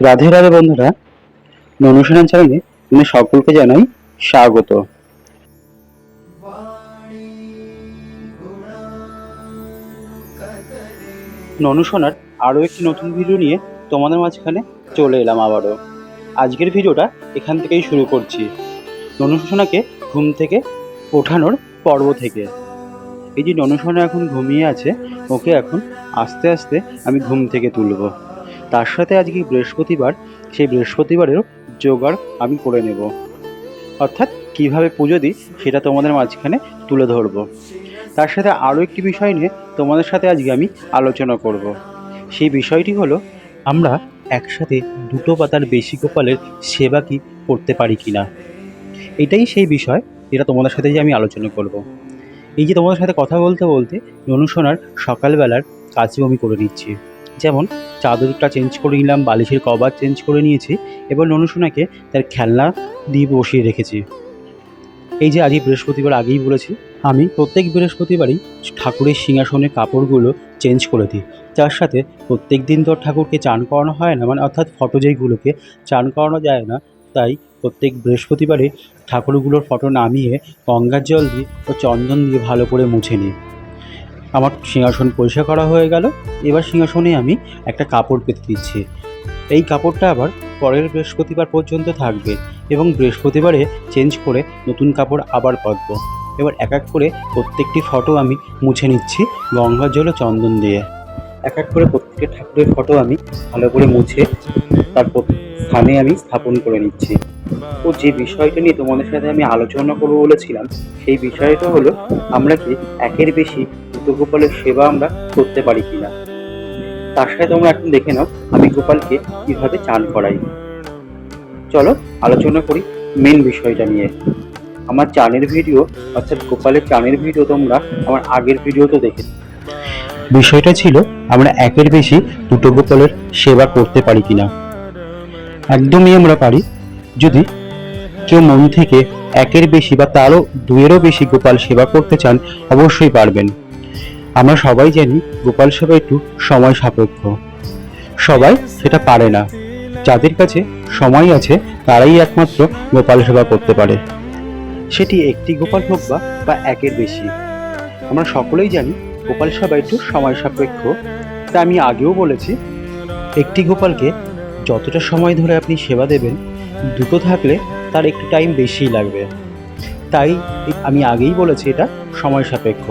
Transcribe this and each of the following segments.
রাধে রাধে বন্ধুরা, অনুশীলন চ্যানেলে সকলকে জানাই স্বাগত। অনুশোনার আরও একটি নতুন ভিডিও নিয়ে তোমাদের মাঝখানে চলে এলাম আবারও। আজকের ভিডিওটা এখান থেকেই শুরু করছি, অনুশোনাকে ঘুম থেকে ওঠানোর পর্ব থেকে। এই যে অনুশোনা এখন ঘুমিয়ে আছে, ওকে এখন আস্তে আস্তে আমি ঘুম থেকে তুলব। তার সাথে আজকে বৃহস্পতিবার, সেই বৃহস্পতিবারেরও জোগাড় আমি করে নেব, অর্থাৎ কিভাবে পুজো দিই সেটা তোমাদের মাঝখানে তুলে ধরব। তার সাথে আরও একটি বিষয় নিয়ে তোমাদের সাথে আজকে আমি আলোচনা করব। সেই বিষয়টি হলো, আমরা একসাথে দুটো বা তার বেশি গোপালের সেবা কি করতে পারি কি না। এটাই সেই বিষয় যেটা তোমাদের সাথে যে আমি আলোচনা করব। এই যে তোমাদের সাথে কথা বলতে বলতে অনুশোনার সকালবেলার কাজও আমি করে নিচ্ছি। যেমন চাদরটা চেঞ্জ করে নিলাম, বালিশের কভার চেঞ্জ করে নিয়েছি, এবার অনুশোনাকে তার খেলনা দিয়ে বসিয়ে রেখেছি। এই যে আজই বৃহস্পতিবার, আগেই বলেছি, আমি প্রত্যেক বৃহস্পতিবারই ঠাকুরের সিংহাসনের কাপড়গুলো চেঞ্জ করে দিই। তার সাথে প্রত্যেক দিন তো ঠাকুরকে চান করানো হয় না, মানে অর্থাৎ ফটো যেইগুলোকে চান করানো যায় না, তাই প্রত্যেক বৃহস্পতিবারে ঠাকুরগুলোর ফটো নামিয়ে গঙ্গার জল দিয়ে ও চন্দন দিয়ে ভালো করে মুছে নিই। আমার সিংহাসন পরিষ্কার করা হয়ে গেল। এবার সিংহাসনে আমি একটা কাপড় পেতে দিচ্ছি। এই কাপড়টা আবার পরের বৃহস্পতিবার পর্যন্ত থাকবে এবং বৃহস্পতিবারে চেঞ্জ করে নতুন কাপড় আবার পাতবো। এবার এক এক করে প্রত্যেকটি ফটো আমি মুছে নিচ্ছি গঙ্গার জল ও চন্দন দিয়ে। এক এক করে প্রত্যেকটি ঠাকুরের ফটো আমি ভালো করে মুছে তারপর স্থানে আমি স্থাপন করে নিচ্ছি। তো যে বিষয়টা নিয়ে তোমাদের সাথে আমি আলোচনা করবো বলেছিলাম, সেই বিষয়টা হলো, আমরা কি একের বেশি দুটো গোপালের সেবা আমরা করতে পারি কিনা। তার সাথে তোমরা এখন দেখে নাও আমি গোপালকে কিভাবে চান করাই। চলো আলোচনা করি মেন বিষয়টা নিয়ে। আমার চানের ভিডিও, অর্থাৎ গোপালের চানের ভিডিও তোমরা আমার আগের ভিডিওতে দেখে। বিষয়টা ছিল, আমরা একের বেশি দুটো গোপালের সেবা করতে পারি কিনা। একদমই আমরা পারি। যদি কেউ মন থেকে একের বেশি বা তারও দুয়েরও বেশি গোপাল সেবা করতে চান, অবশ্যই পারবেন। আমরা সবাই জানি গোপাল সেবা একটু সময় সাপেক্ষ, সবাই সেটা পারে না। যাদের কাছে সময় আছে তারাই একমাত্র গোপাল সেবা করতে পারে, সেটি একটি গোপাল হোক বা একের বেশি। আমরা সকলেই জানি গোপাল সেবা একটু সময় সাপেক্ষ। তা আমি আগেও বলেছি, একটি গোপালকে যতটা সময় ধরে আপনি সেবা দেবেন, দুটো থাকলে তার একটু টাইম বেশিই লাগবে। তাই আমি আগেই বলেছি এটা সময় সাপেক্ষ।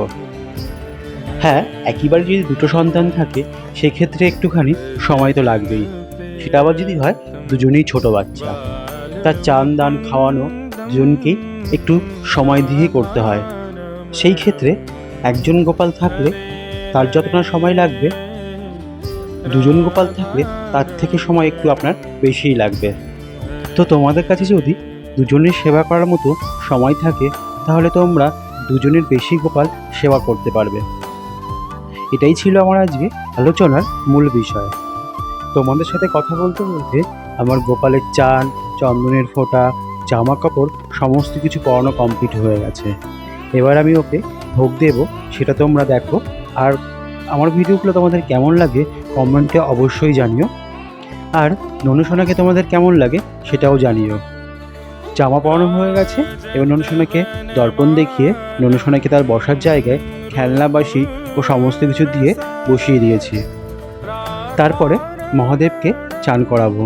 হ্যাঁ, একইবারে যদি দুটো সন্তান থাকে সেক্ষেত্রে একটুখানি সময় তো লাগবেই। সেটা আবার যদি হয় দুজনেই ছোট বাচ্চা, তার চান দান খাওয়ানো দুজনকেই একটু সময় দিয়ে করতে হয়। সেই ক্ষেত্রে একজন গোপাল থাকলে তার যতটা সময় লাগবে, দুজন গোপাল থাকলে তার থেকে সময় একটু আপনার বেশিই লাগবে। তো তোমাদের কাছে যদি দুজনের সেবা করার মতো সময় থাকে, তাহলে তোমরা দুজনের বেশি গোপাল সেবা করতে পারবে। এটাই ছিল আমার আজকে আলোচনার মূল বিষয়। তোমাদের সাথে কথা বলতে বলতে আমার গোপালের চান, চন্দনের ফোঁটা, জামা কাপড় সমস্ত কিছু পরানো কমপ্লিট হয়ে গেছে। এবার আমি ওকে ভোগ দেব, সেটা তোমরা দেখো। আর আমার ভিডিওগুলো তোমাদের কেমন লাগে কমেন্টে অবশ্যই জানিও। আর ননুসোনাকে তোমাদের কেমন লাগে সেটাও জানিও। জামা পরানো হয়ে গেছে, এবার ননুসোনাকে দর্পণ দেখিয়ে ননুসোনাকে তার বসার জায়গায় খেলনা বাসি ও সমস্ত কিছু দিয়ে বসিয়ে দিয়েছি। তারপরে মহাদেবকে চান করাবো।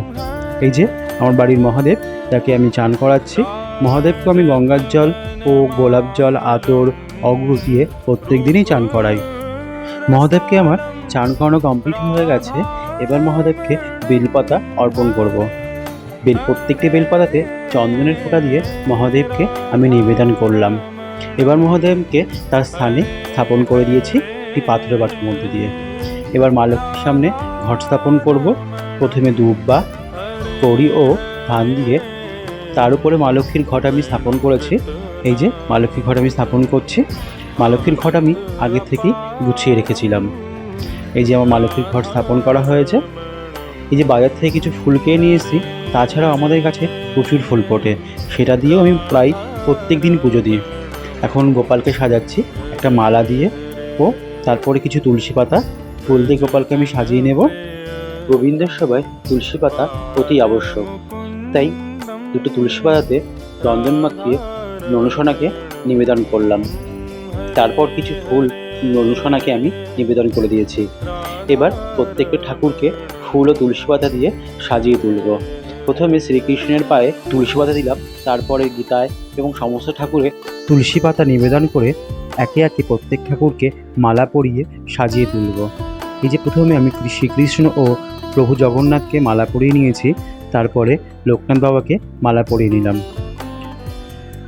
এই যে আমার বাড়ির মহাদেব, তাকে আমি চান করাচ্ছি। মহাদেবকে আমি গঙ্গার জল ও গোলাপ জল, আতর, অগ্রু দিয়ে প্রত্যেক দিনই চান করাই। মহাদেবকে আমার চান করানো কমপ্লিট হয়ে গেছে। এবার মহাদেবকে বেলপাতা অর্পণ করব। প্রত্যেকটি বেলপাতাতে চন্দনের ফোঁটা দিয়ে মহাদেবকে আমি নিবেদন করলাম। এবার মহাদেবকে তার স্থানে স্থাপন করে দিয়েছি একটি পাথরের বাটির মধ্যে দিয়ে। এবার মা লক্ষ্মীর সামনে ঘট স্থাপন করব। প্রথমে দুব্বা, কড়ি ও ধান দিয়ে তার উপরে মা লক্ষ্মীর ঘট আমি স্থাপন করেছি। এই যে মা লক্ষ্মীর ঘট আমি স্থাপন করছি। মা লক্ষ্মীর ঘট আমি আগে থেকেই গুছিয়ে রেখেছিলাম। এই যে আমার মা লক্ষ্মীর ঘট স্থাপন করা হয়েছে। এই যে বাজার থেকে কিছু ফুল কিনে নিয়ে এসেছি, তাছাড়াও আমাদের কাছে প্রচুর ফুল ফোটে, সেটা দিয়েও আমি প্রায় প্রত্যেক দিন পুজো দিই। এখন গোপালকে সাজাচ্ছি একটা মালা দিয়ে ও তারপরে কিছু তুলসী পাতা ফুল দিয়ে গোপালকে আমি সাজিয়ে নেব। গোবিন্দের সভায় তুলসী পাতা অতি আবশ্যক। তাই দুটো তুলসী পাতাতে চন্দন মাখিয়ে ননুসোনাকে নিবেদন করলাম। তারপর কিছু ফুল ননুসোনাকে আমি নিবেদন করে দিয়েছি। এবার প্রত্যেকটা ঠাকুরকে ফুল ও তুলসী পাতা দিয়ে সাজিয়ে তুলব। প্রথমে শ্রীকৃষ্ণের পায়ে তুলসী পাতা দিলাম, তারপরে গীতায় এবং সমস্ত ঠাকুরে তুলসী পাতা নিবেদন করে একে একে প্রত্যেক ঠাকুরকে মালা পরিয়ে সাজিয়ে তুলব। এই যে প্রথমে আমি শ্রীকৃষ্ণ ও প্রভু জগন্নাথকে মালা পরিয়ে নিয়েছি, তারপরে লোকনাথ বাবাকে মালা পরিয়ে নিলাম।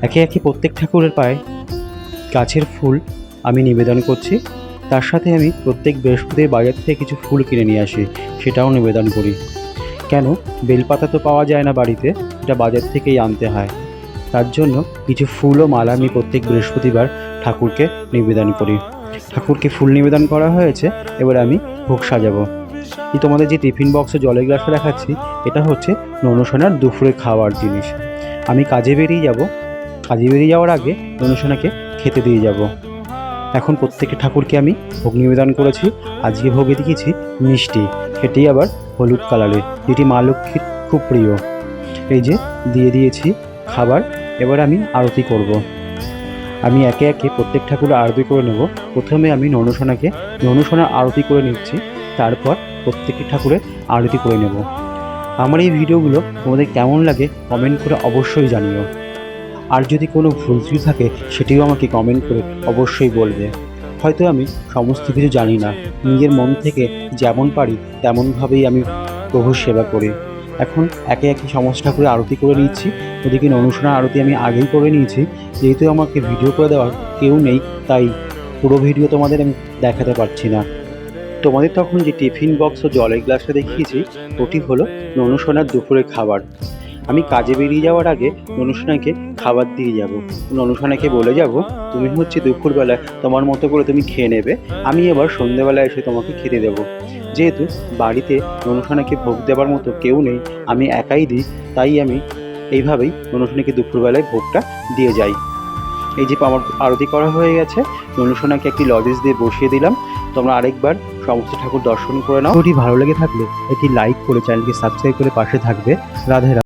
একে একে প্রত্যেক ঠাকুরের পায়ে গাছের ফুল আমি নিবেদন করছি। তার সাথে আমি প্রত্যেক বৃহস্পতির বাজার থেকে কিছু ফুল কিনে নিয়ে আসি, সেটাও নিবেদন করি। কেন, বেলপাতা তো পাওয়া যায় না বাড়িতে, এটা বাজার থেকেই আনতে হয়। তার জন্য কিছু ফুল ও মালা আমি প্রত্যেক বৃহস্পতিবার ঠাকুরকে নিবেদন করি। ঠাকুরকে ফুল নিবেদন করা হয়েছে, এবার আমি ভোগ সাজাবো। এই তোমাদের যে টিফিন বক্সে জলের গ্লাসটা দেখাচ্ছি, এটা হচ্ছে ননুসোনার দুপুরে খাওয়ার জিনিস। আমি কাজে বেরিয়ে যাওয়ার আগে ননুসোনাকে খেতে দিয়ে যাব। এখন প্রত্যেকটা ঠাকুরকে আমি ভোগ নিবেদন করেছি। আজকে ভোগে দিয়েছি মিষ্টি, সেটি আবার হলুদ কালারের, যেটি মা লক্ষ্মীর খুব প্রিয়। এই যে দিয়ে দিয়েছি খাবার। এবার আমি আরতি করব। আমি একে একে প্রত্যেক ঠাকুরের আরতি করে নেব। প্রথমে আমি ননুসোনার আরতি করে নিচ্ছি, তারপর প্রত্যেকটি ঠাকুরের আরতি করে নেব। আমার এই ভিডিওগুলো তোমাদের কেমন লাগে কমেন্ট করে অবশ্যই জানিও। আর যদি কোনো ভুল ত্রুটি থাকে সেটিও আমাকে কমেন্ট করে অবশ্যই বলবে। হয়তো আমি সমস্ত কিছু জানি না, নিজের মন থেকে যেমন পারি তেমনভাবেই আমি প্রভুর সেবা করি। এখন একে একে সমস্ত ঠাকুরের আরতি করে নিচ্ছি। ওদিকে ননুসোনার আরতি আমি আগেই করে নিয়েছি। যেহেতু আমাকে ভিডিও করে দেওয়ার কেউ নেই, তাই পুরো ভিডিও তোমাদের আমি দেখাতে পারছি না। তোমাদের তখন যে টিফিন বক্স ও জলের গ্লাসটা দেখিয়েছি, ওটি হলো ননুসোনার দুপুরের খাবার। আমি কাজে বেরিয়ে যাওয়ার আগে ননুসোনাকে খাবার দিয়ে যাব। ননুসোনাকে বলে যাব, তুমি হচ্ছে দুপুরবেলায় তোমার মতো করে তুমি খেয়ে নেবে, আমি এবার সন্ধ্যেবেলায় এসে তোমাকে খেতে দেবো। যেহেতু বাড়িতে ননুসোনাকে ভোগ দেওয়ার মতো কেউ নেই, আমি একাই দিই, তাই আমি এইভাবেই ননুসোনাকে দুপুরবেলায় ভোগটা দিয়ে যাই। এই যে আমার আরতি করা হয়ে গেছে, ননুসোনাকে একটি লজেস দিয়ে বসিয়ে দিলাম। তোমরা আরেকবার সমস্ত ঠাকুর দর্শন করে নাও। ভিডিওটি ভালো লেগে থাকলে একটি লাইক করে চ্যানেলকে সাবস্ক্রাইব করে পাশে থাকবে। রাধে রাধে।